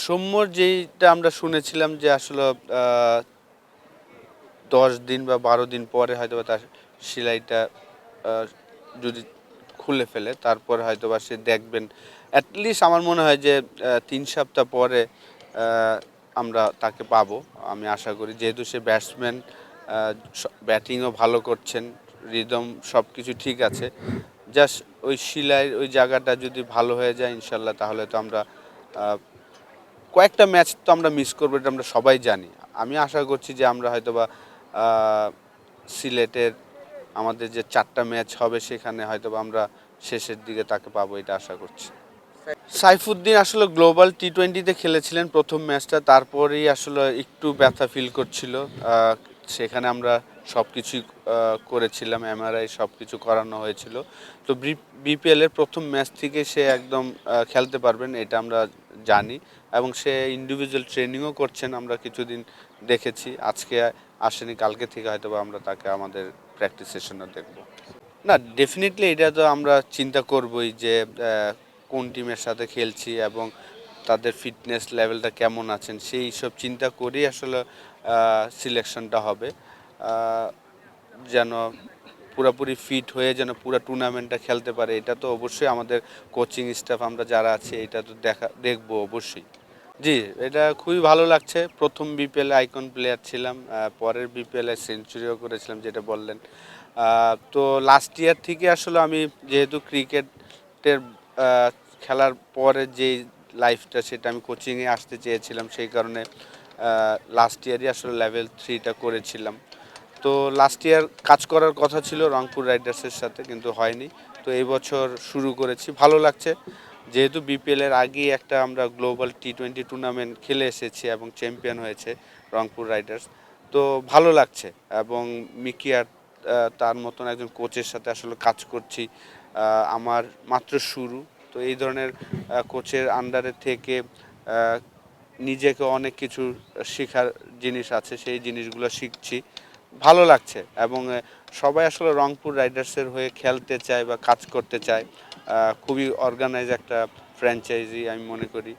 সৌম্যর যেইটা আমরা শুনেছিলাম যে আসলে ১০ দিন বা ১২ দিন পরে হয়তোবা তার সেলাইটা যদি খুলে ফেলে তারপরে হয়তোবা সে দেখবেন অ্যাটলিস্ট আমার মনে হয় যে ৩ সপ্তাহ পরে আমরা তাকে পাবো। আমি আশা করি যেহেতু সে ব্যাটসম্যান, ব্যাটিংও ভালো করছেন, রিদম সব কিছু ঠিক আছে। জাস্ট ওই শিলাইয়ের ওই জায়গাটা যদি ভালো হয়ে যায় ইনশাল্লাহ তাহলে তো আমরা কয়েকটা ম্যাচ তো আমরা মিস করবো, এটা আমরা সবাই জানি। আমি আশা করছি যে আমরা হয়তোবা সিলেটের আমাদের যে 4টা ম্যাচ হবে সেখানে হয়তোবা আমরা শেষের দিকে তাকে পাবো, এটা আশা করছি। সাইফুদ্দিন আসলে গ্লোবাল টি-20তে খেলেছিলেন প্রথম ম্যাচটা, তারপরেই আসলে একটু ব্যথা ফিল করছিল। সেখানে আমরা সব কিছুই করেছিলাম, এমআরআই সব কিছু করানো হয়েছিল। তো বিপিএলের প্রথম ম্যাচ থেকে সে একদম খেলতে পারবেন এটা আমরা জানি, এবং সে ইন্ডিভিজুয়াল ট্রেনিংও করছেন, আমরা কিছুদিন দেখেছি। আজকে আসেনি, কালকে থেকে হয়তো আমরা তাকে আমাদের প্র্যাকটিস সেশনে দেখব। না, ডেফিনেটলি এটা তো আমরা চিন্তা করবই যে কোন টিমের সাথে খেলছি এবং তাদের ফিটনেস লেভেলটা কেমন আছেন, সেই সব চিন্তা করেই আসলে সিলেকশনটা হবে। যেন পুরোপুরি ফিট হয়ে যেন পুরো টুর্নামেন্টটা খেলতে পারে, এটা তো অবশ্যই আমাদের কোচিং স্টাফ আমরা যারা আছি এটা তো দেখবো অবশ্যই। জি, এটা খুবই ভালো লাগছে। প্রথম বিপিএলে আইকন প্লেয়ার ছিলাম, পরের বিপিএলে সেঞ্চুরিও করেছিলাম যেটা বললেন। তো লাস্ট ইয়ার থেকে আসলে আমি যেহেতু ক্রিকেটের খেলার পরে যে লাইফটা সেটা আমি কোচিংয়ে আসতে চেয়েছিলাম, সেই কারণে লাস্ট ইয়ারই আসলে লেভেল 3টা করেছিলাম। তো লাস্ট ইয়ার কাজ করার কথা ছিল রংপুর রাইডার্সের সাথে, কিন্তু হয়নি। তো এই বছর শুরু করেছি, ভালো লাগছে। যেহেতু বিপিএলের আগেই একটা আমরা গ্লোবাল টি-20 টুর্নামেন্ট খেলে এসেছি এবং চ্যাম্পিয়ন হয়েছে রংপুর রাইডার্স, তো ভালো লাগছে। এবং মিকি আর তার মতন একজন কোচের সাথে আসলে কাজ করছি, আমার মাত্র শুরু। তো এই ধরনের কোচের আন্ডারে থেকে নিজেকে অনেক কিছু শেখার জিনিস আছে, সেই জিনিসগুলো শিখছি, ভালো লাগছে। এবং সবাই আসলে রংপুর রাইডার্সের হয়ে খেলতে চায় বা কাজ করতে চায়। খুবই অর্গানাইজ একটা ফ্র্যাঞ্চাইজি আমি মনে করি।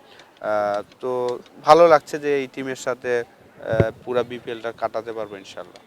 তো ভালো লাগছে যে এই টিমের সাথে পুরা বিপিএলটা কাটাতে পারবো ইনশাল্লাহ।